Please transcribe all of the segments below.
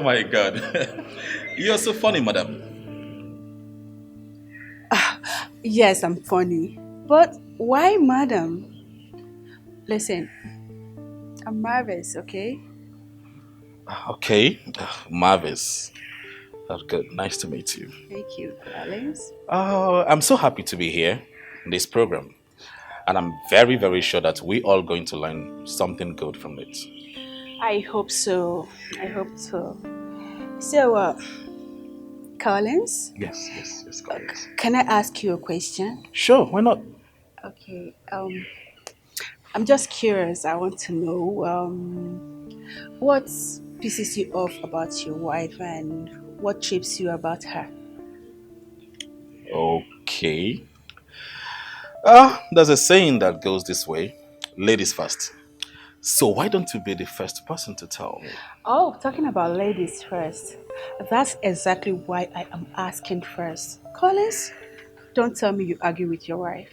my God. You're so funny, madam. Yes, I'm funny. But why, madam? Listen, I'm Marvis, okay? Okay, Marvis. That's good. Nice to meet you. Thank you, Collins. I'm so happy to be here in this program. And I'm very, very sure that we all going to learn something good from it. I hope so. I hope so. So, Collins, Yes, Collins. can I ask you a question? Sure, why not? Okay. I'm just curious. I want to know what pisses you off about your wife and what trips you about her. Okay. There's a saying that goes this way, ladies first. So why don't you be the first person to tell me? Oh, talking about ladies first. That's exactly why I am asking first. Collins, don't tell me you argue with your wife.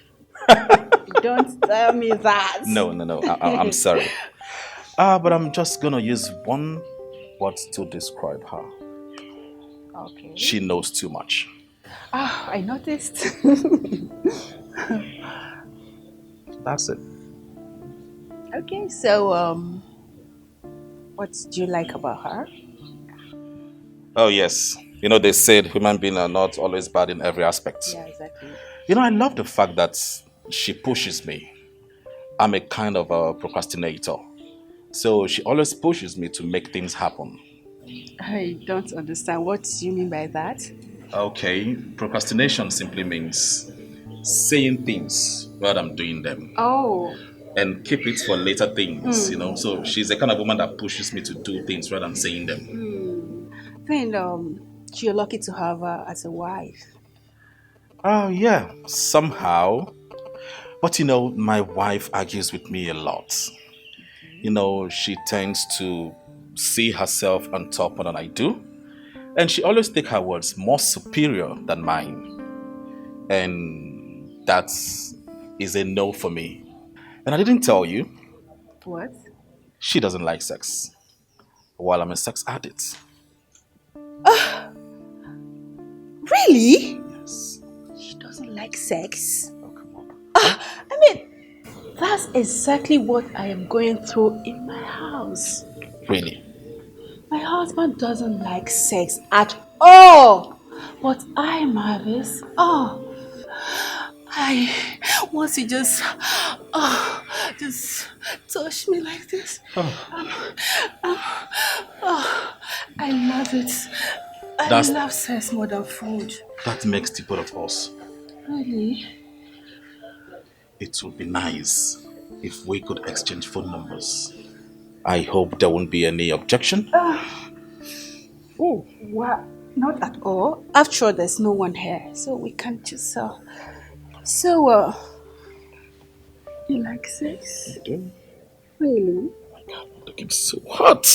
Don't tell me that. No. I'm sorry. But I'm just gonna use one word to describe her. Okay. She knows too much. Ah, I noticed. That's it. Okay, so what do you like about her? Oh yes. They said human beings are not always bad in every aspect. Yeah, exactly. I love the fact that she pushes me. I'm a kind of a procrastinator. So she always pushes me to make things happen. I don't understand. What do you mean by that? Okay, procrastination simply means saying things rather than doing them Oh, and keep it for later things. So she's the kind of woman that pushes me to do things rather than saying them. then you're lucky to have her as a wife. Oh, yeah, somehow. But my wife argues with me a lot. She tends to see herself on top more than I do. And she always take her words more superior than mine. And that is a no for me. And I didn't tell you, What? she doesn't like sex. While I'm a sex addict. Really? Yes. She doesn't like sex. Oh, come on. I mean, that's exactly what I am going through in my house. Really? My husband doesn't like sex at all. But I, Marvis, I once he just touch me like this. Oh, I love it. I that's love sex more than food. that makes the both of us. Really? It would be nice if we could exchange phone numbers. I hope there won't be any objection. Oh, what? Not at all. After all, there's no one here, so we can just. You like sex? I do. Really? I'm looking so hot.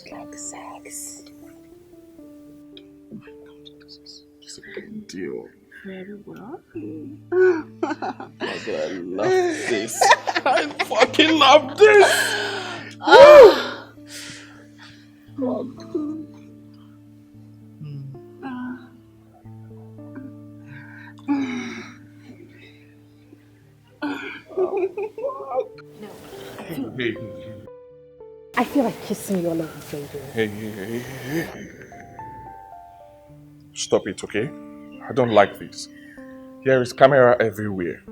You like sex? It's a big deal. Very well. My God, I love this. I fucking love this. Ah. No, Hey, I feel like kissing you all over the baby. hey. Stop it, okay? I don't like this. There is camera everywhere.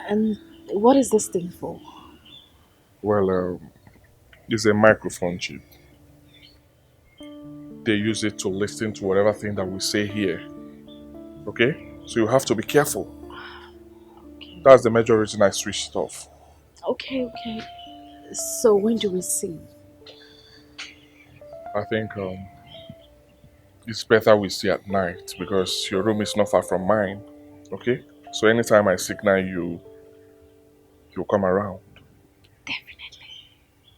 And what is this thing for? Well, it's a microphone chip. They use it to listen to whatever thing that we say here. Okay? So you have to be careful. That's the major reason I switched it off. Okay. So when do we see? I think it's better we see at night because your room is not far from mine. Okay? So anytime I signal you, you'll come around.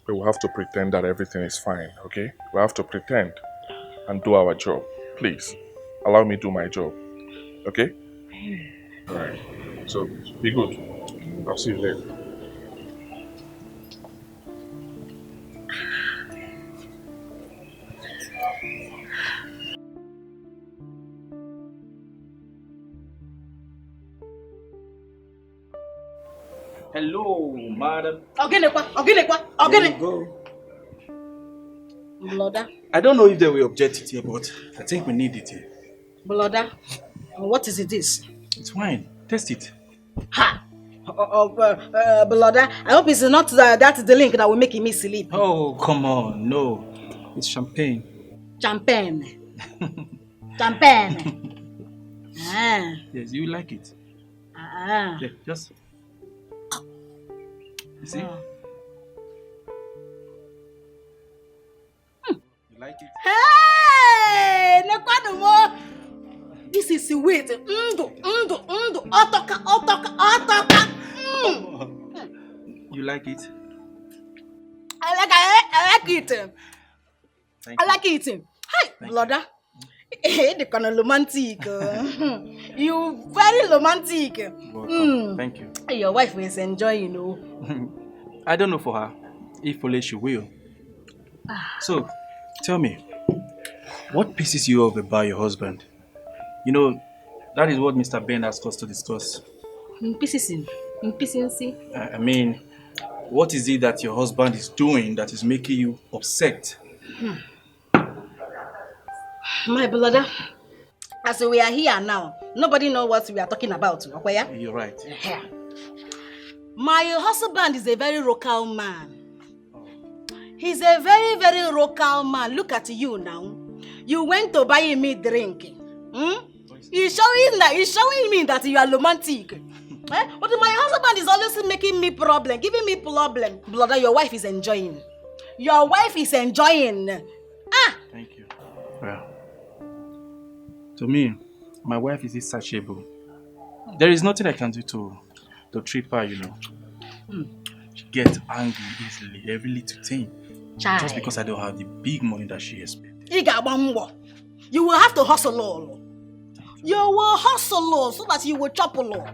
But we have to pretend that everything is fine, okay? We have to pretend and do our job. Please, allow me do my job, okay? Alright, so be good. I'll see you later. Hello, madam. Ogene. Go. Bloda. I don't know if they will object it here, but I think we need it here. Bloda. What is it this? It's wine. Taste it. Ha! Bloda. I hope it's not that's the link that will make me sleep. Oh, come on. No. It's champagne. Champagne. Champagne. Ah. Yes, you like it. Ah. Yeah, just. You see? You like it? Hey! Nekwanumo! This is sweet. Otoka. You like it? I like it. Thank I you. like it. Hi, Thank Bloda. The kind of romantic. You very romantic. Welcome. Thank you. Your wife is enjoying, I don't know for her. If only she will. So, tell me, what pisses you off about your husband? You know, that is what Mr. Ben asked us to discuss. I mean, what is it that your husband is doing that is making you upset? My brother, as we are here now, nobody knows what we are talking about. Okay? You're right. My husband is a very local man. He's a very, very local man. Look at you now. You went to buy me drink. He's showing me that you are romantic. But my husband is always making me problem, giving me problem. Brother, your wife is enjoying. Your wife is enjoying. Thank you. Well, to me, my wife is insatiable. There is nothing I can do to trip her, you know. She gets angry easily, every little thing. Just because I don't have the big money that she expects. You will have to hustle all. You will hustle all so that you will chop all.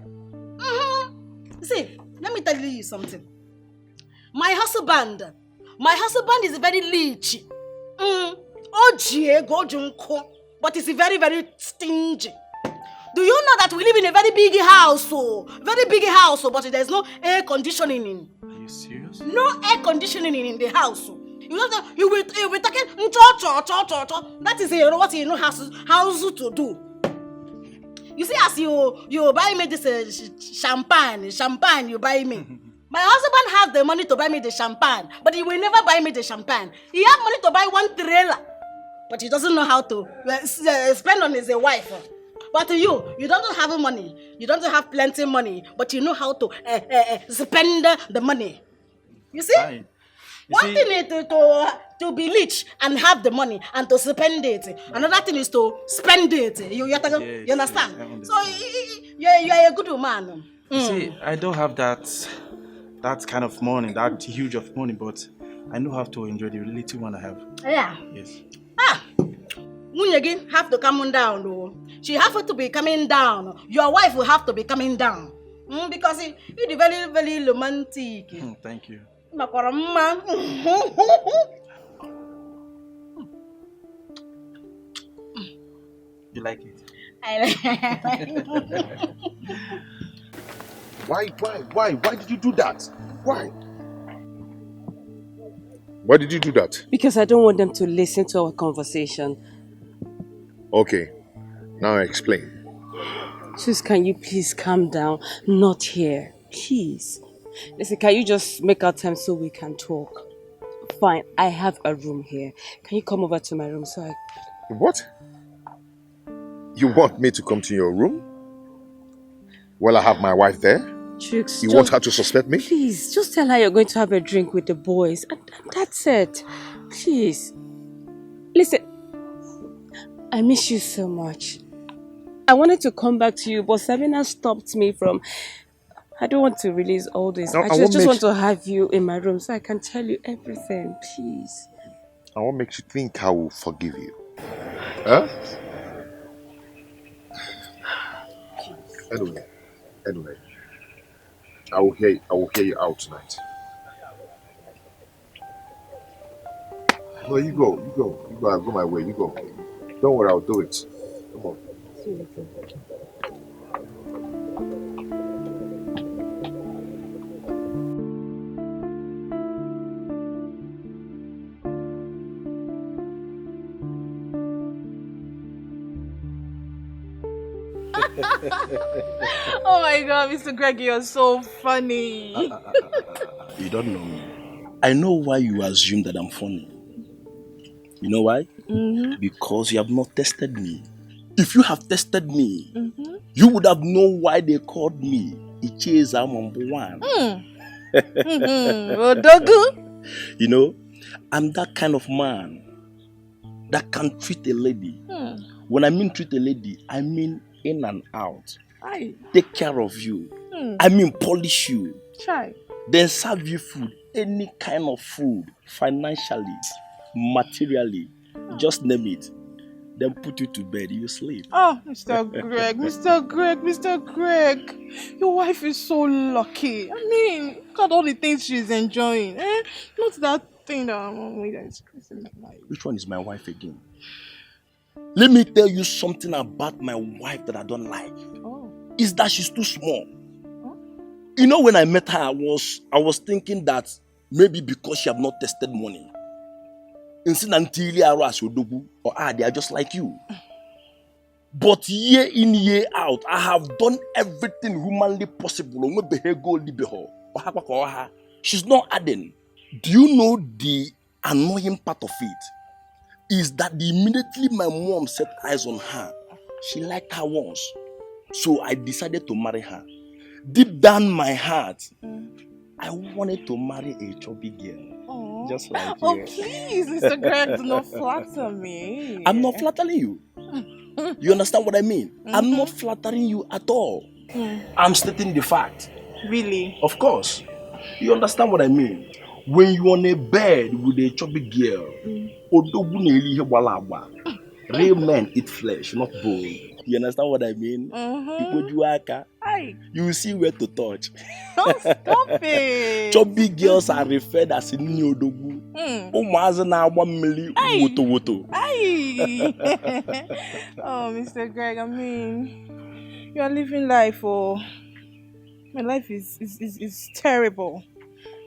See, let me tell you something. My husband is very rich. But he's very, very stingy. Do you know that we live in a very big house, but there's no air conditioning? Are you serious? No air conditioning in the house. You know that you will talking cho. That is what you know how to do. You see, as you buy me this champagne you buy me. My husband has the money to buy me the champagne, but he will never buy me the champagne. He has money to buy one trailer, but he doesn't know how to spend on his wife. But you don't have money. You don't have plenty money, but you know how to spend the money. You see? Fine. One thing is to be rich and have the money and to spend it. Another thing is to spend it. You understand? Yes, I understand. So you're a good man. You see, I don't have that kind of money, that huge of money, but I know how to enjoy the little one I have. Yeah. Yes. Again have to come down though. She have to be coming down. Your wife will have to be coming down. Because you're very, very romantic. Thank you. You like it? Why did you do that? Why? Why did you do that? Because I don't want them to listen to our conversation. Okay, now explain. Sis, can you please calm down? Not here. Please. Listen, can you just make our time so we can talk? Fine, I have a room here. Can you come over to my room so I... What? You want me to come to your room? Well, I have my wife there. Trix, You want her to suspect me? Please, just tell her you're going to have a drink with the boys. And that's it. Please. Listen, I miss you so much. I wanted to come back to you, but Sabina stopped me from... I don't want to release all this. No, I just want to have you in my room so I can tell you everything, please. I won't make you think I will forgive you. Huh? Anyway. I will hear you out tonight. No, you go. I'll go my way. You go. Don't worry, I'll do it. Come on. See you later. Oh my God, Mr. Greg, you're so funny. You don't know me. I know why you assume that I'm funny. You know why? Because you have not tested me. If you have tested me, you would have known why they called me Icheza number one. Odogu? You know, I'm that kind of man that can treat a lady. When I mean treat a lady, I mean in and out. Take care of you. I mean polish you. Try. Then serve you food, any kind of food, financially, materially, just name it. Then put you to bed, you sleep. Oh, Mr. Greg, Mr. Greg, Mr. Greg. Your wife is so lucky. I mean, look at all the things she's enjoying. Not that thing that is increasing my life. Which one is my wife again? Let me tell you something about my wife that I don't like. Is that she's too small. You know, when I met her, I was thinking that maybe because she have not tested money. Instead until they are just like you. But year in, year out, I have done everything humanly possible. She's not adding. Do you know the annoying part of it? Is that immediately my mom set eyes on her, she liked her once. So I decided to marry her. Deep down my heart, I wanted to marry a chubby girl. Just like you. Oh, please, Mr. Greg, do not flatter me. I'm not flattering you. You understand what I mean? I'm not flattering you at all. I'm stating the fact. Really? Of course. You understand what I mean? When you're on a bed with a chubby girl, real men eat flesh, not bone. You understand what I mean? You will see where to touch. Oh, stop it. Chubby girls are referred as Nyodogu. Oh, Mr. Greg, I mean, you are living life, my life is terrible.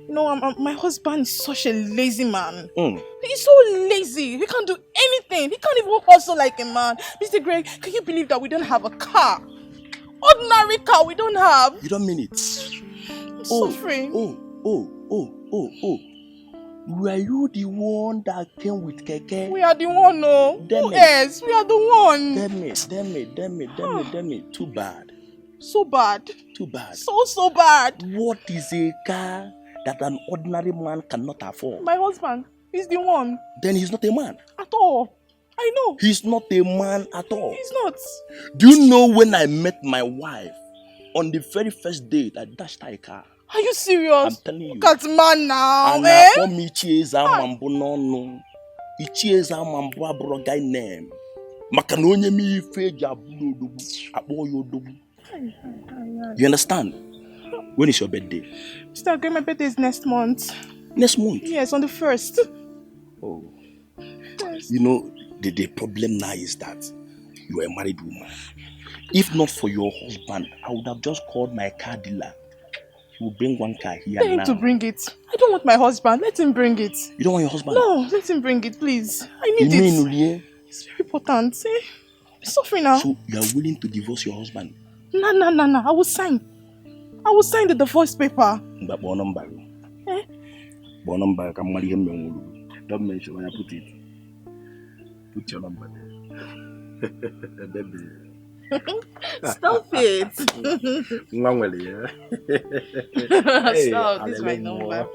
You know, my husband is such a lazy man. He's so lazy. He can't do anything. He can't even hustle like a man. Mr. Greg, can you believe that we don't have a car? Ordinary car we don't have. You don't mean it. I'm suffering. Were you the one that came with Keke? We are the one, no. Who else? We are the one. Damn it. Too bad. So bad. Too bad. So bad. What is a car that an ordinary man cannot afford? My husband is the one. Then he's not a man. At all. I know. He's not a man at all. He's not. Do you know when I met my wife, on the very first date, I dashed her a car? Are you serious? I'm telling you. Look at man now, and eh? For me, Ichieza Mambo no. Ichieza Mambo abro guy name. Makanonye mi feja abulo. You understand? When is your birthday? Mr. Greg, my birthday is next month. Next month? Yes, on the 1st. Oh. Yes. You know, the problem now is that you are a married woman. If not for your husband, I would have just called my car dealer. He will bring one car here Tell him now. to bring it. I don't want my husband. Let him bring it. You don't want your husband? No, let him bring it, please. I need you it. Mean, Ulie? It's very important. I'm suffering now. So you are willing to divorce your husband? No. I will sign the divorce paper. But Bonumba. Bonumba, come marry him. Don't mention when I put it. Put your number there. Baby. Stop it. Hey, stop, this is my number.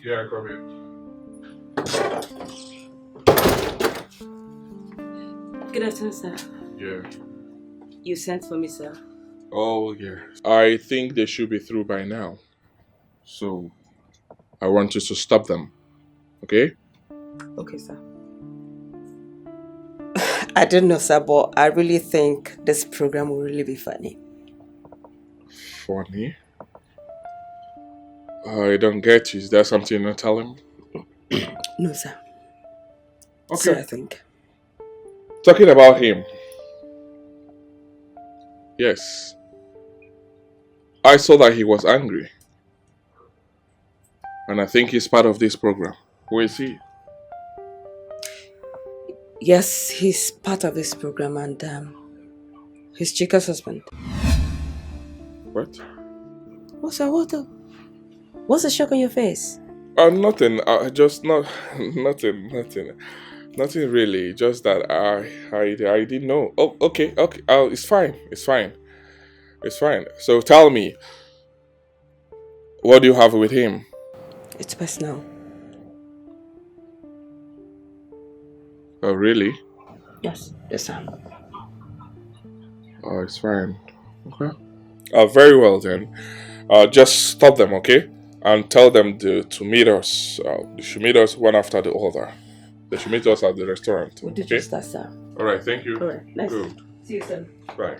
Yeah, come here. Good afternoon, sir. Yeah. You sent for me, sir. Oh, yeah. I think they should be through by now. So, I want you to stop them. Okay? Okay, sir. I don't know, sir, but I really think this program will really be funny. Funny? I don't get you. Is there something you're not telling me? No, sir. Okay. So I think. Talking about him. Yes. I saw that he was angry. And I think he's part of this program. Who is he? Yes, he's part of this program and he's Chica's husband. What? What's the shock on your face? Nothing. Just not nothing. Nothing really. Just that I didn't know. Oh, okay. Oh, it's fine. It's fine. So tell me, what do you have with him? It's personal. Oh, really? Yes, sir. Oh, it's fine. Okay. Very well then. Just stop them, okay? And tell them to meet us. They should meet us one after the other. They should meet us at the restaurant. We'll do Okay? just that, sir. All right. Thank you. All right, nice. Good. See you soon. Bye.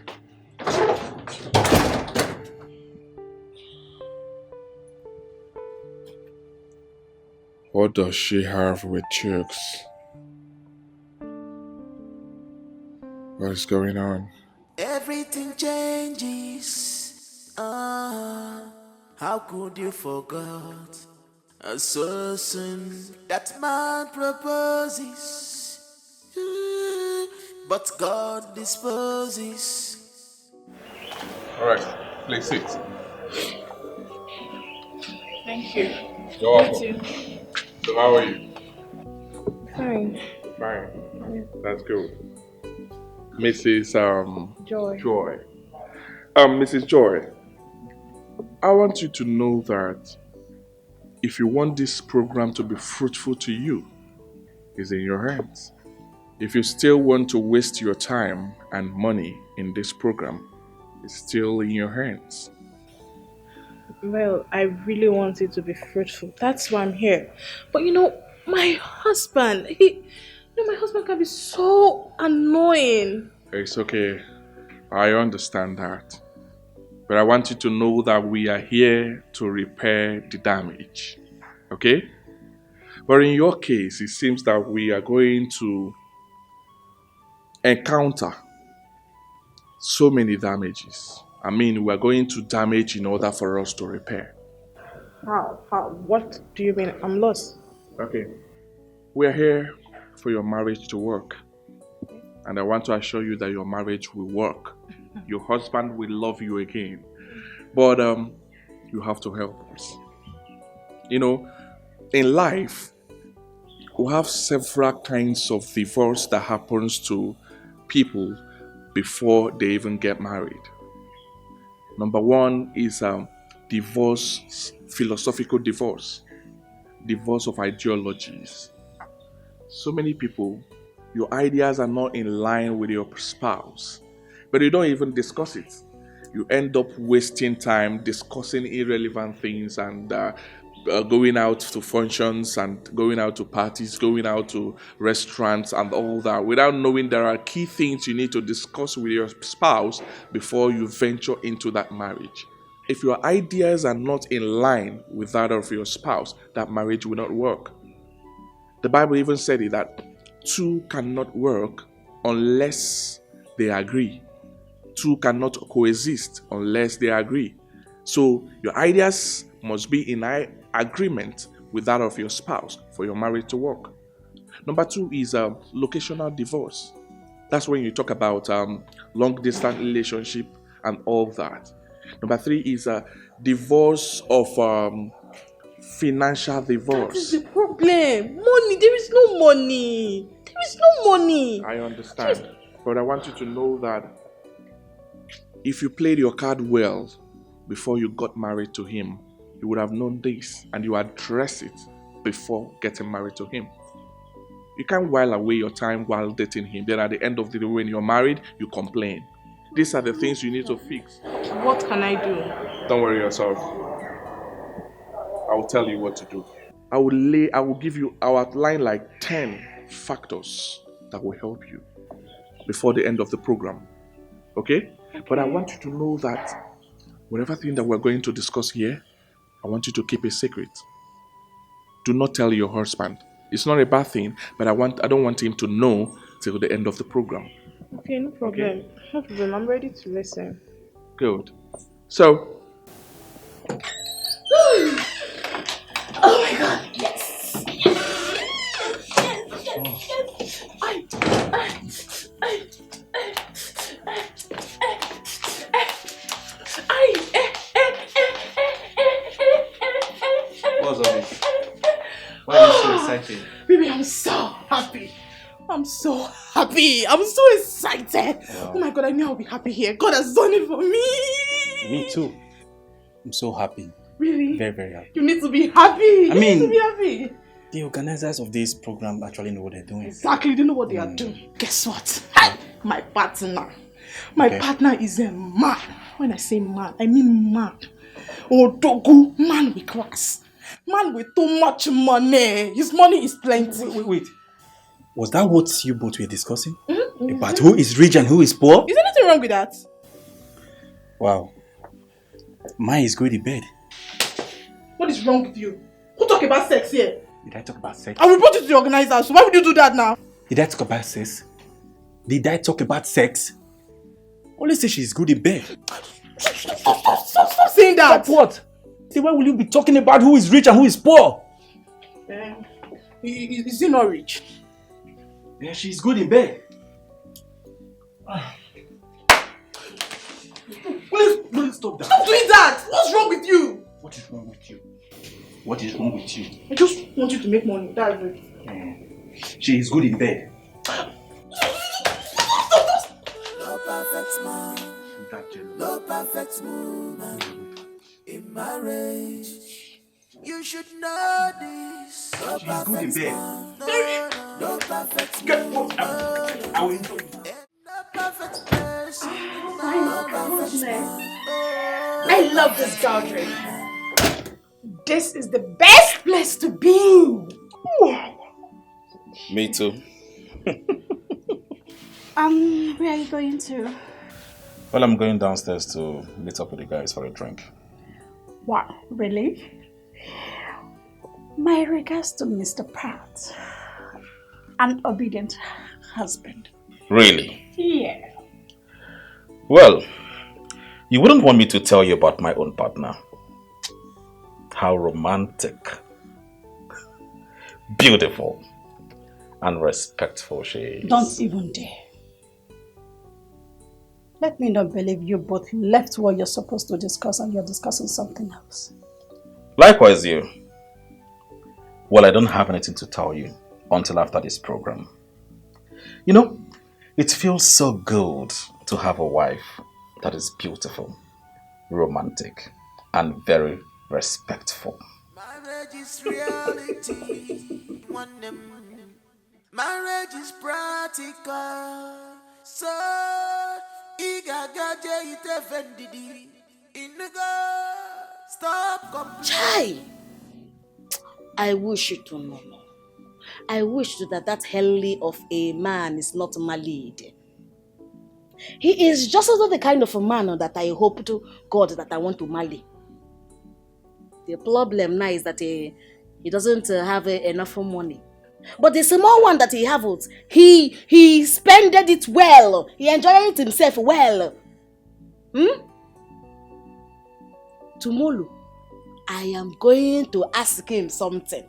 What does she have with chicks? What is going on? Everything changes. How could you forget? So soon that man proposes, but God disposes. All right. Please sit. Thank you. You're welcome. So how are you? Fine. Fine. That's good. Mrs. Joy. Joy. Mrs. Joy, I want you to know that if you want this program to be fruitful to you, it's in your hands. If you still want to waste your time and money in this program, it's still in your hands. Well, I really want it to be fruitful. That's why I'm here. But my husband, my husband can be so annoying. It's okay. I understand that. But I want you to know that we are here to repair the damage. Okay? But in your case, it seems that we are going to encounter so many damages. I mean, we are going to damage in order for us to repair. How? What do you mean? I'm lost. Okay. We are here for your marriage to work. And I want to assure you that your marriage will work. Your husband will love you again. But you have to help us. In life, we have several kinds of divorce that happens to people before they even get married. Number one is divorce, philosophical divorce of ideologies. So many people, your ideas are not in line with your spouse, but you don't even discuss it. You end up wasting time discussing irrelevant things and going out to functions and going out to parties, going out to restaurants and all that without knowing there are key things you need to discuss with your spouse before you venture into that marriage. If your ideas are not in line with that of your spouse, that marriage will not work. The Bible even said it that two cannot work unless they agree. Two cannot coexist unless they agree. So your ideas must be in agreement with that of your spouse for your marriage to work. Number two is locational divorce. That's when you talk about long distance relationship and all that. Number three is divorce of financial divorce. That is the problem. Money. There is no money. There is no money. I understand. But I want you to know that if you played your card well before you got married to him, you would have known this and you address it before getting married to him. You can't while away your time while dating him. Then at the end of the day, when you're married, you complain. These are the things you need to fix. What can I do? Don't worry yourself. I will tell you what to do. I will outline like 10 factors that will help you before the end of the program. Okay? But I want you to know that whatever thing that we're going to discuss here, I want you to keep a secret. Do not tell your husband. It's not a bad thing, but I don't want him to know till the end of the program. Okay, no problem. Okay. No problem. I'm ready to listen. Good. So. Oh my God! Yes! Yes! I'm so happy. I'm so excited. Wow. Oh my God, I knew I'll be happy here. God has done it for me. Me too. I'm so happy. Really? Very, very happy. You need to be happy. You need to be happy. The organizers of this program actually know what they're doing. Exactly, they know what they are doing. Guess what? My partner. My partner is a man. When I say man, I mean man. Odogu, man with class. Man with too much money. His money is plenty. Wait. Was that what you both were discussing? About who is rich and who is poor? Is anything wrong with that? Wow. Mine is going to bed. What is wrong with you? Who talk about sex here? Did I talk about sex? I will report it to the organizers. So why would you do that now? Did I talk about sex? Did I talk about sex? Only say she's good in bed. Stop saying that. Stop what? Say, why will you be talking about who is rich and who is poor? Is he not rich? Yeah, she's good in bed. Please stop that. Stop doing that. What's wrong with you? What is wrong with you? What is wrong with you? I just want you to make money. That's it. She is good in bed. No perfect man, no perfect woman in marriage. You should know this. No She's good in bed. no perfect woman. I will know. No perfect person. I love this garden. This is the best place to be. Me too. Where are you going to? Well, I'm going downstairs to meet up with the guys for a drink. Wow, really? My regards to Mr. Pratt, an obedient husband. Really? Yeah. Well, you wouldn't want me to tell you about my own partner. How romantic, beautiful, and respectful she is. Don't even dare. Let me not believe you both left what you're supposed to discuss and you're discussing something else. Likewise you. Well, I don't have anything to tell you until after this program. You know, it feels so good to have a wife that is beautiful, romantic, and very respectful. Marriage is reality. Marriage is practical. So, stop. Chai! I wish you to know. I wish that helly of a man is not married. He is just also the kind of a man that I hope to God that I want to marry. The problem now is that he doesn't have enough money. But the small one that he has, he spended it well. He enjoyed it himself well. Tomorrow, I am going to ask him something.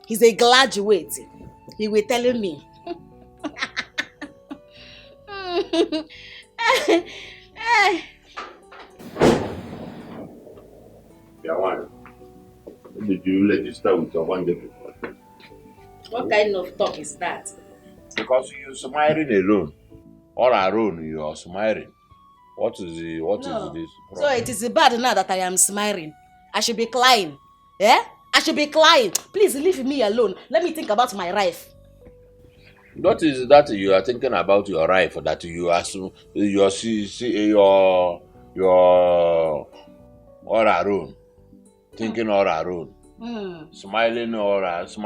He's a graduate. He will tell me. Did you register with your one day before? What kind of talk is that? Because you're smiling alone. All alone, you are smiling. What is this problem? So it is bad now that I am smiling. I should be crying. Yeah? I should be crying. Please leave me alone. Let me think about my life. What is that you are thinking about your life? That you are your all alone, thinking all alone, smiling all alone.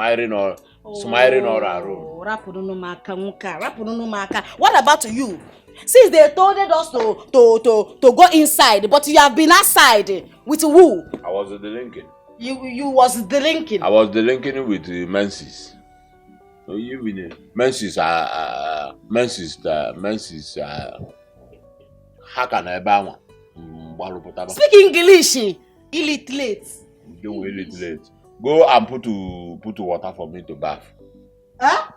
What about you? Since they told us to go inside, but you have been outside with who? I was drinking. You was drinking. I was drinking with Menses. So you mean Menses? How can I buy one? Speak English, illiterate. Don't illiterate. Go and put water for me to bath. Huh?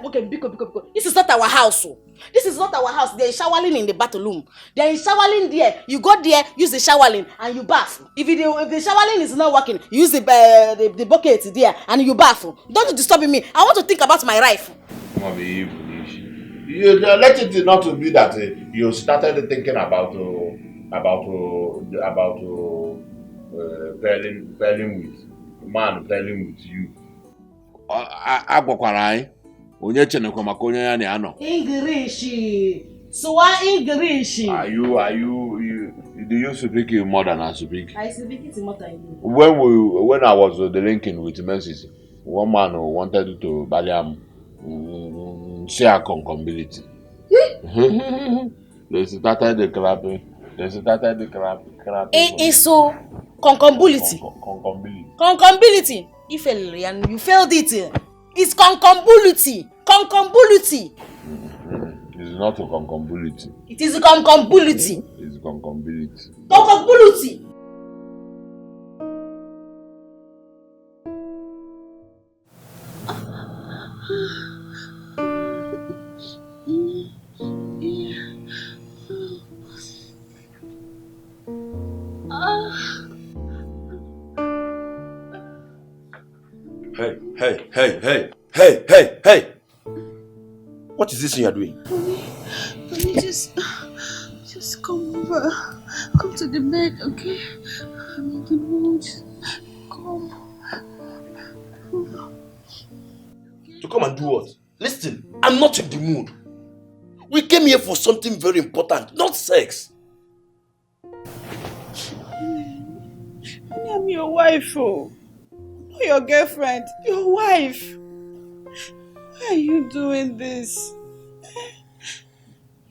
Okay, biko. This is not our house. This is not our house. They are showering in the bathroom. They are showering there. You go there, use the showering, and you bath. If the showering is not working, you use the bucket there, and you bath. Don't disturb me. I want to think about my life. You let it not to be that you started thinking about pairing with man pairing with you. Agwakwara anyị onye chenekwa maka onye ya na anọ. English. Swa English. Do you speak more than I speak? I speak it more than you. When I was linking with Mercy, one man wanted to Baliam share concombility. They started the clapping. It's so concombility. Concombility. If you failed it, it's concombility. Concombility. It's not a concombility. It is a concombility. It's concombility. Concombility. Hey. What is this thing you're doing? Onny, just come over. Come to the bed, okay? I'm in the mood. Come. To come and do what? Listen, I'm not in the mood. We came here for something very important, not sex. I'm your wife, oh. Not your girlfriend, your wife. Why are you doing this?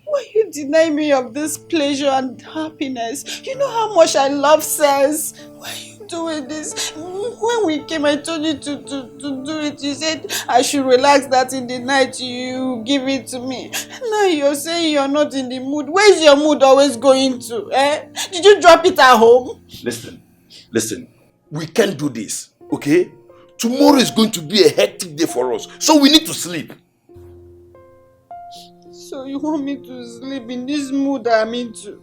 Why you deny me of this pleasure and happiness? You know how much I love sex. Why are you doing this? When we came, I told you to do it. You said I should relax, that in the night you give it to me. Now you're saying you're not in the mood. Where's your mood always going to? Did you drop it at home? Listen. We can't do this, okay? Tomorrow is going to be a hectic day for us, so we need to sleep. So you want me to sleep in this mood that I'm into?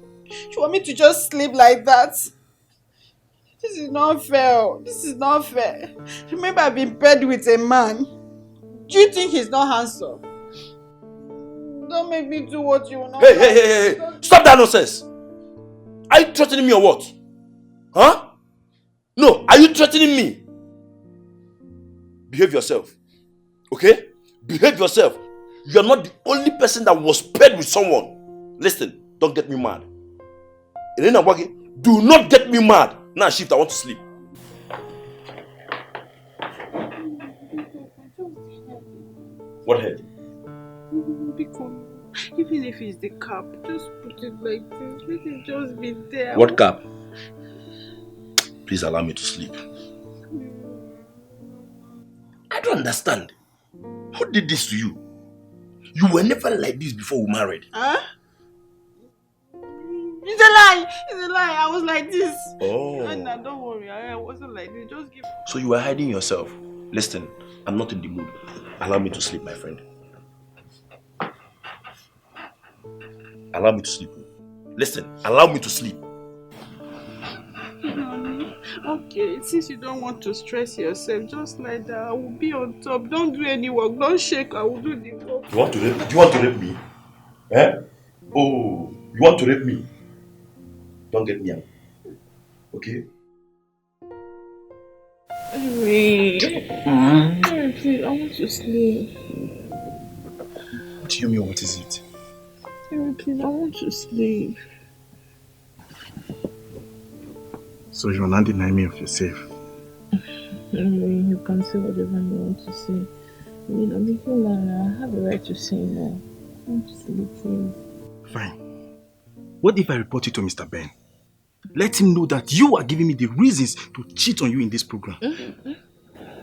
You want me to just sleep like that? This is not fair. This is not fair. Remember, I've been paired with a man. Do you think he's not handsome? Don't make me do what you want. Hey. Stop that nonsense. Are you threatening me or what? Huh? No, are you threatening me? Behave yourself. Okay? Behave yourself. You're not the only person that was paired with someone. Listen, don't get me mad. Elena Wagi, do not get me mad. Now shift, I want to sleep. What head? Even if it's the cap, just put it like this. Let it just be there. What cap? Please allow me to sleep. I don't understand. Who did this to you? You were never like this before we married. Huh? It's a lie. I was like this. Oh. No, don't worry. I wasn't like this. Just give. So you were hiding yourself. Listen, I'm not in the mood. Allow me to sleep, my friend. Allow me to sleep. Listen, allow me to sleep. Okay, since you don't want to stress yourself, just like that, I will be on top. Don't do any work. Don't shake. I will do the work. Do you want to rape me? Oh, you want to rape me? Don't get me out. Okay? Please, I want to sleep. What do you mean, what is it? Please, I want to sleep. So you will not deny me of yourself? You can say whatever you want to say. I'm a human. I have the right to say no. I want to sleep, please. Fine. What if I report you to Mr. Ben? Let him know that you are giving me the reasons to cheat on you in this program.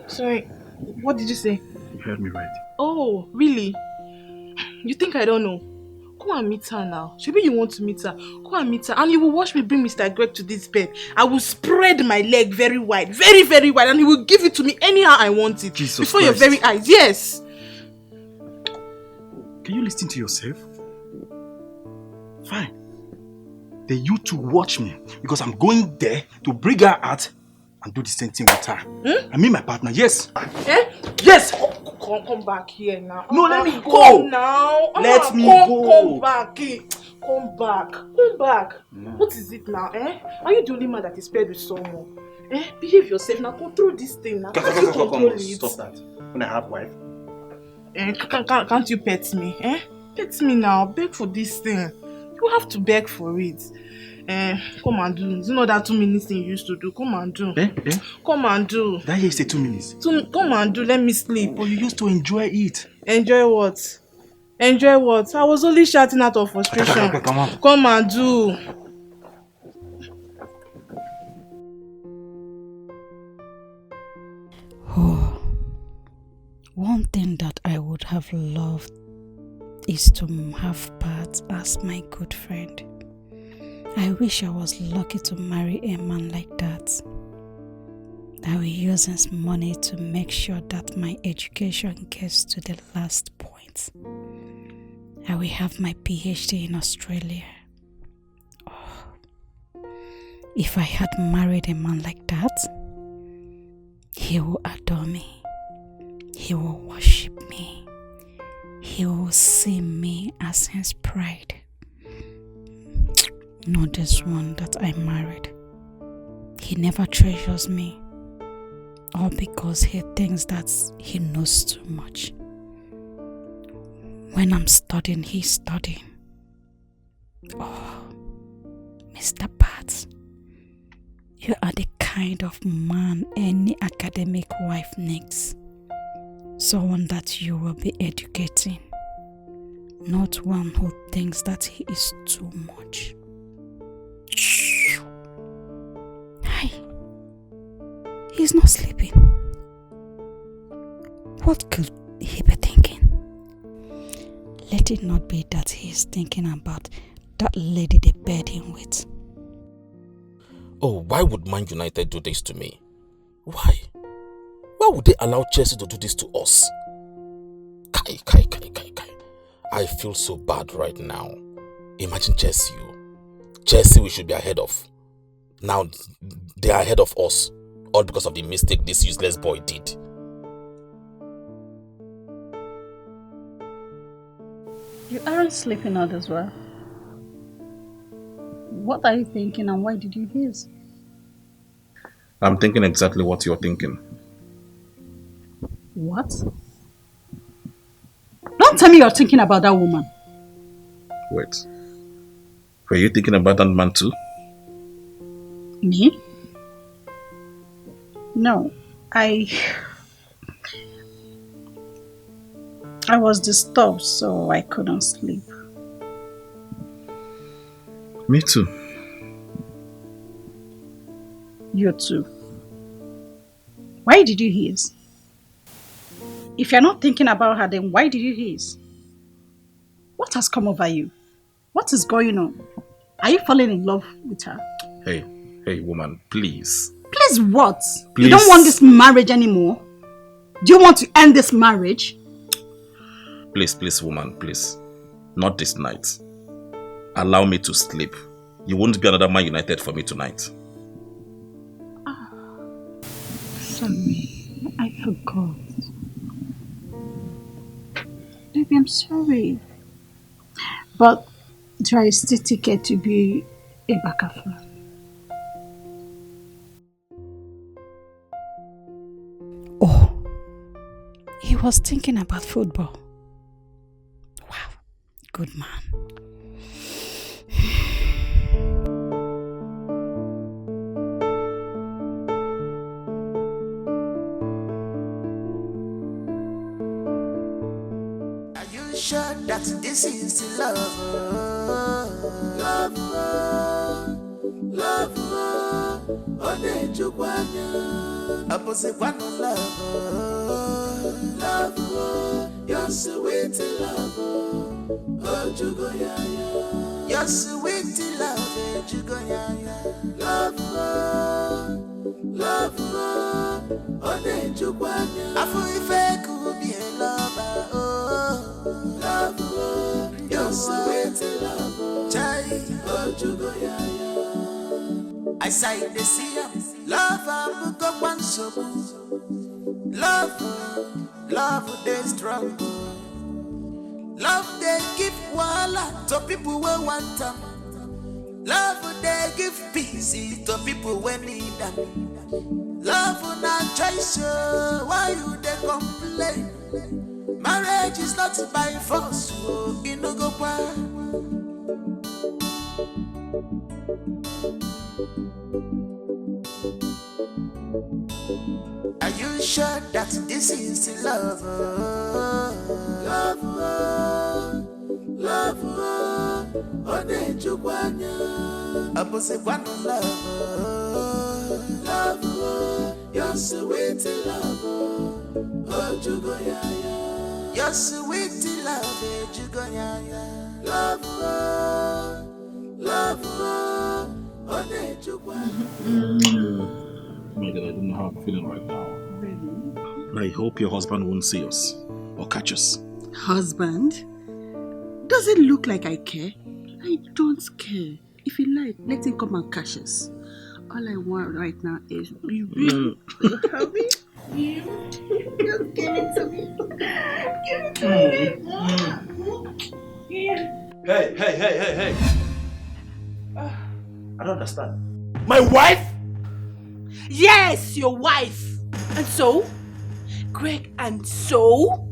Sorry, what did you say? You heard me right. Oh, really? You think I don't know? Go and meet her now. Maybe you want to meet her. Go and meet her and you will watch me bring Mr. Greg to this bed. I will spread my leg very wide, very, very wide, and he will give it to me anyhow I want it. Jesus before Christ. Your very eyes. Yes. Can you listen to yourself? Fine. Then you two watch me, because I'm going there to bring her out and do the same thing with her. I mean my partner, yes. Eh? Yes! come back here now. No, let me go. Come now. Let me go. Come back. Come back. No. What is it now? Are you the only man that is paired with someone? Behave yourself now. Control this thing now. Can't you control it? Stop that. When I have wife. Can't you pet me? Pet me now. Beg for this thing. You have to beg for it. Come and do. You know that 2 minutes thing you used to do. Come and do. Come and do. That here say 2 minutes. Come and do. Let me sleep. But you used to enjoy it. Enjoy what? Enjoy what? I was only shouting out of frustration. Come on. Come and do. Oh, one thing that I would have loved is to have Pat as my good friend. I wish I was lucky to marry a man like that. I will use his money to make sure that my education gets to the last point. I will have my PhD in Australia. Oh, if I had married a man like that, he will adore me. He will worship me. He will see me as his pride. Not this one that I married. He never treasures me. All because he thinks that he knows too much. When I'm studying, he's studying. Oh, Mr. Pat, you are the kind of man any academic wife needs. Someone that you will be educating. Not one who thinks that he is too much. Hi. He's not sleeping. What could he be thinking? Let it not be that he is thinking about that lady they paired him with. Oh, why would Man United do this to me? Why? Why would they allow Chelsea to do this to us? Kai. I feel so bad right now. Imagine Chelsea. Chelsea we should be ahead of. Now they are ahead of us. All because of the mistake this useless boy did. You aren't sleeping out as well. What are you thinking and why did you hiss? I'm thinking exactly what you're thinking. What? Don't tell me you're thinking about that woman. Wait. Were you thinking about that man too? Me? No. I was disturbed, so I couldn't sleep. Me too. You too. Why did you hiss? If you're not thinking about her, then why did you hiss? What has come over you? What is going on? Are you falling in love with her? Hey, woman, please. Please what? Please. You don't want this marriage anymore? Do you want to end this marriage? Please, woman, please. Not this night. Allow me to sleep. You won't be another Man United for me tonight. Sorry, I forgot. Baby, I'm sorry. But there is still ticket to be a Ibah fan. Oh, he was thinking about football. Wow, good man. Are you sure that this is the love? Love, Only Juguanya. Opposite one love, you're sweet love, oh Jugoyaya. You're sweet love, Jugoyaya. Love, Only Juguanya. Afu ife kubi lover, oh love, you're sweet love, chai, oh Jugoyaya. I say the sea, love, go one so love, love they strong. Love they give wala to people who want them. Love they give peace to people who need them. Love not choice, why you they complain? Marriage is not by force, so you no go far. Are you sure that this is love? Love, love, Onny Jukwanya. Opposite one love, love, your sweet love, oh Jugoyaya. Your sweet love, Jugoyaya. Love, love, Onny Jukwanya. My God, I don't know how I'm feeling right now. Really? I hope your husband won't see us or catch us. Husband? Does it look like I care? I don't care. If you like, let him come and catch us. All I want right now is be real. Have me? Just give it to me. Give it to me. Hey. I don't understand. My wife? Yes, your wife. And so, Greg, and so,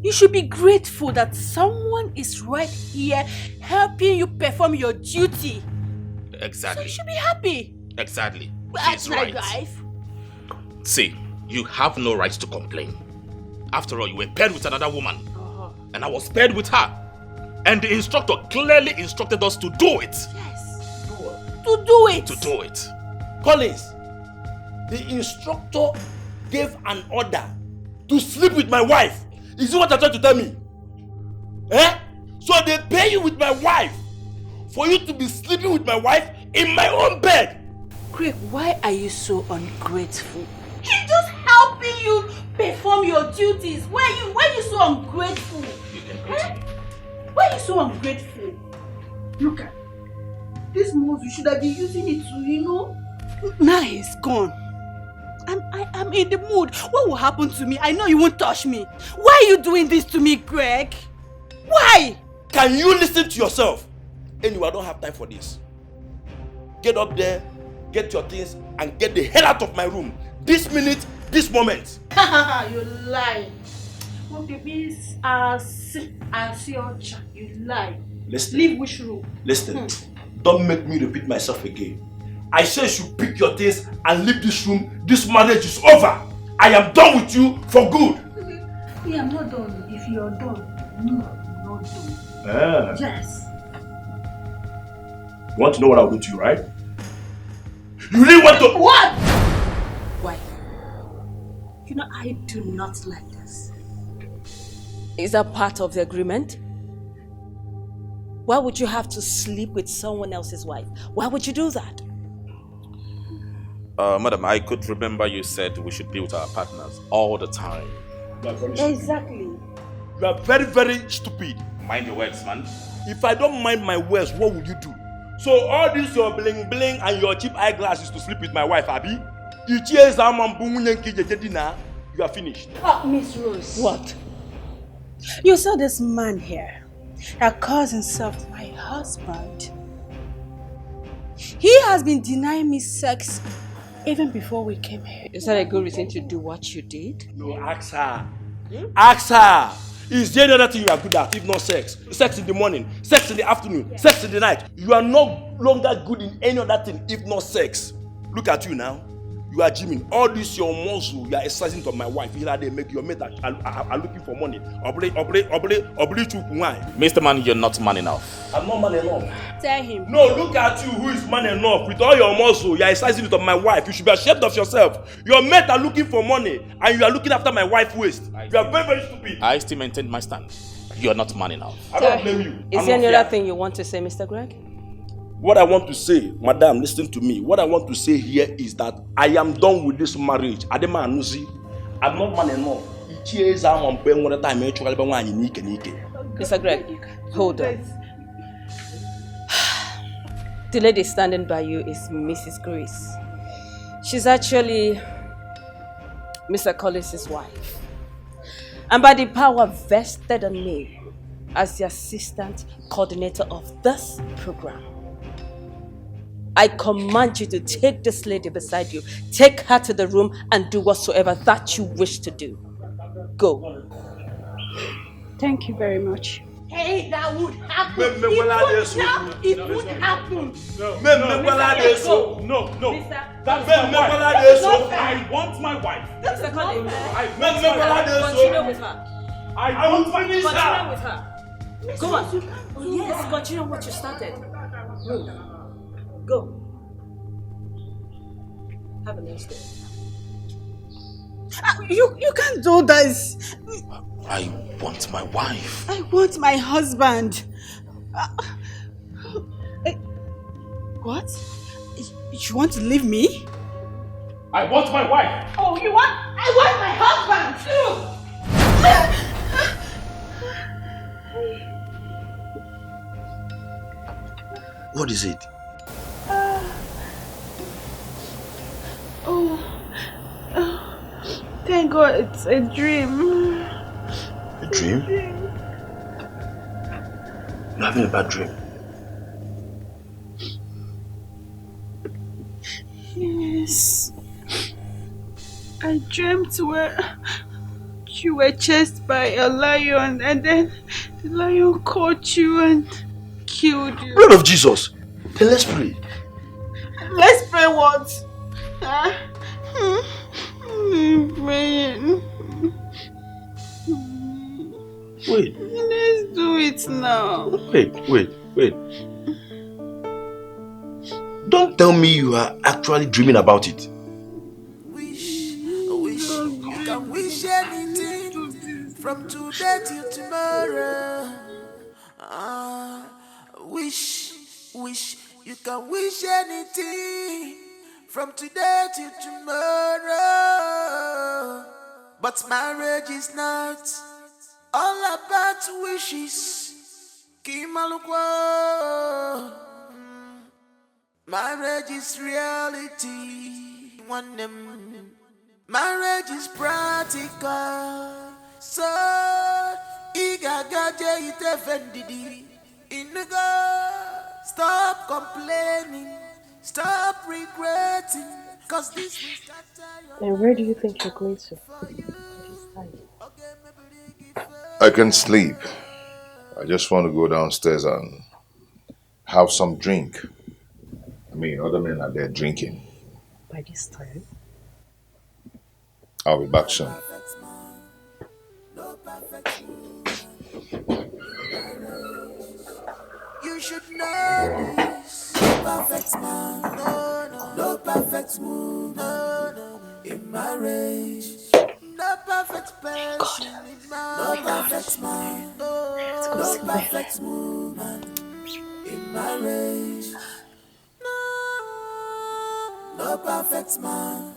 you should be grateful that someone is right here helping you perform your duty. Exactly. So you should be happy. Exactly. That's She's my right. wife. See, you have no right to complain. After all, you were paired with another woman. And I was paired with her. And the instructor clearly instructed us to do it. Yes. To do it. To do it. Collins, the instructor gave an order to sleep with my wife. Is it what you're trying to tell me? So they pay you with my wife for you to be sleeping with my wife in my own bed. Greg, why are you so ungrateful? He's just helping you perform your duties. Why are you so ungrateful? Why are you so ungrateful? Look at this move. You should have been using it to, Now he's gone. I'm in the mood. What will happen to me? I know you won't touch me. Why are you doing this to me, Greg? Why? Can you listen to yourself? Anyway, I don't have time for this. Get up there, get your things, and get the hell out of my room. This minute, this moment. You lie. What it means, I'll see your child. You lie. Listen. Leave which room? Listen. Don't make me repeat myself again. I say you should pick your things and leave this room. This marriage is over. I am done with you for good. Yeah, I'm not done. If you're done, no, I'm not done. Yes. You want to know what I'll do to you, right? You really want to... What? Why? I do not like this. Is that part of the agreement? Why would you have to sleep with someone else's wife? Why would you do that? Madam, I could remember you said we should be with our partners all the time. Exactly. You are very, very stupid. Mind your words, man. If I don't mind my words, what would you do? So all this your bling bling and your cheap eyeglasses to sleep with my wife, Abi? You are finished. Oh, Miss Rose. What? You saw this man here that calls himself my husband. He has been denying me sex even before we came here. Is that a good reason to do what you did? No, ask her. Ask her. Is there another thing you are good at if not sex? Sex in the morning, sex in the afternoon, sex in the night. You are no longer good in any other thing if not sex. Look at you now. You are gymming. All this your muscle, you are exercising to my wife. Here they make your mate are looking for money. Mr. Man, you're not man enough. I'm not man enough. Tell him. No, look at you who is man enough. With all your muscle, you are exercising it on my wife. You should be ashamed of yourself. Your mate are looking for money and you are looking after my wife's waist. You are very, very stupid. I still maintain my stand. You are not man enough. I don't blame you. Is there any other thing you want to say, Mr. Greg? What I want to say, madam, listen to me. What I want to say here is that I am done with this marriage. Adema Anusi, I'm not man enough. Mr. Greg, hold on. The lady standing by you is Mrs. Grace. She's actually Mr. Collins' wife. and by the power vested on me as the assistant coordinator of this program, I command you to take this lady beside you, take her to the room and do whatsoever that you wish to do. Go. Thank you very much. Hey, that would happen. It would happen. No. That's my wife. I want my wife. Mr. Collins, I want my wife. continue with her. I will finish Continue her. with her. Go on. Yes, continue what you started. Go. Have a nice day. You can't do this. I want my wife. I want my husband. What? You want to leave me? I want my wife. Oh, you want? I want my husband too. What is it? Thank God it's a dream. A dream? You're having a bad dream? Yes. I dreamt where you were chased by a lion and then the lion caught you and killed you. Blood of Jesus! Then let's pray. Let's pray what? Praying. Wait. Let's do it now. Wait. Don't tell me you are actually dreaming about it. Wish, you can wish anything from today till tomorrow. Wish, you can wish anything from today till tomorrow. But marriage is not all about wishes. Kimalukwa. Marriage is reality. Marriage is practical. So, igagaje itefendidi. Stop complaining. Stop regretting. Cause this will scatter your. And where do you think you're going to? I can sleep. I just want to go downstairs and have some drink. I mean, other men are there drinking. By this time? I'll be back soon. You should know this. No perfect man, no perfect woman, in marriage. No perfect person in marriage. No perfect man, no perfect woman, in marriage. No perfect man,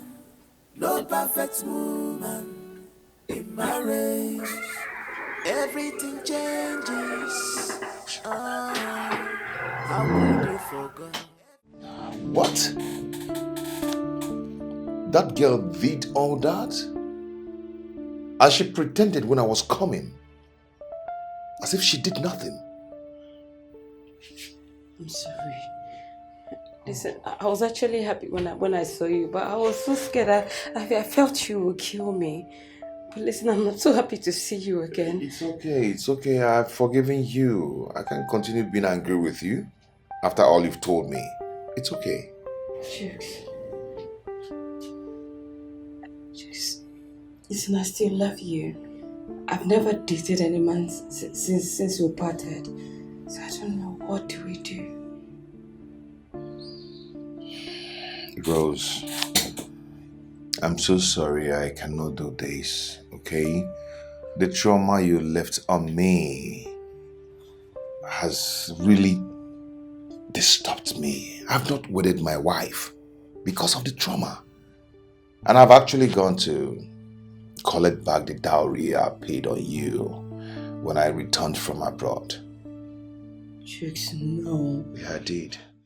no perfect woman, in marriage. Everything changes. How could you forget? What? That girl did all that? And she pretended when I was coming. As if she did nothing. I'm sorry. Listen, I was actually happy when I saw you, but I was so scared. I felt you would kill me. But listen, I'm so happy to see you again. It's okay. I've forgiven you. I can't continue being angry with you after all you've told me. It's okay. Jukes, listen, I still love you. I've never dated any man since we parted. So I don't know, what do we do? Rose, I'm so sorry I cannot do this, okay? The trauma you left on me has really disturbed me. I've not wedded my wife because of the trauma. And I've actually gone to collect back the dowry I paid on you when I returned from abroad. Jukes, no. Yeah, I did.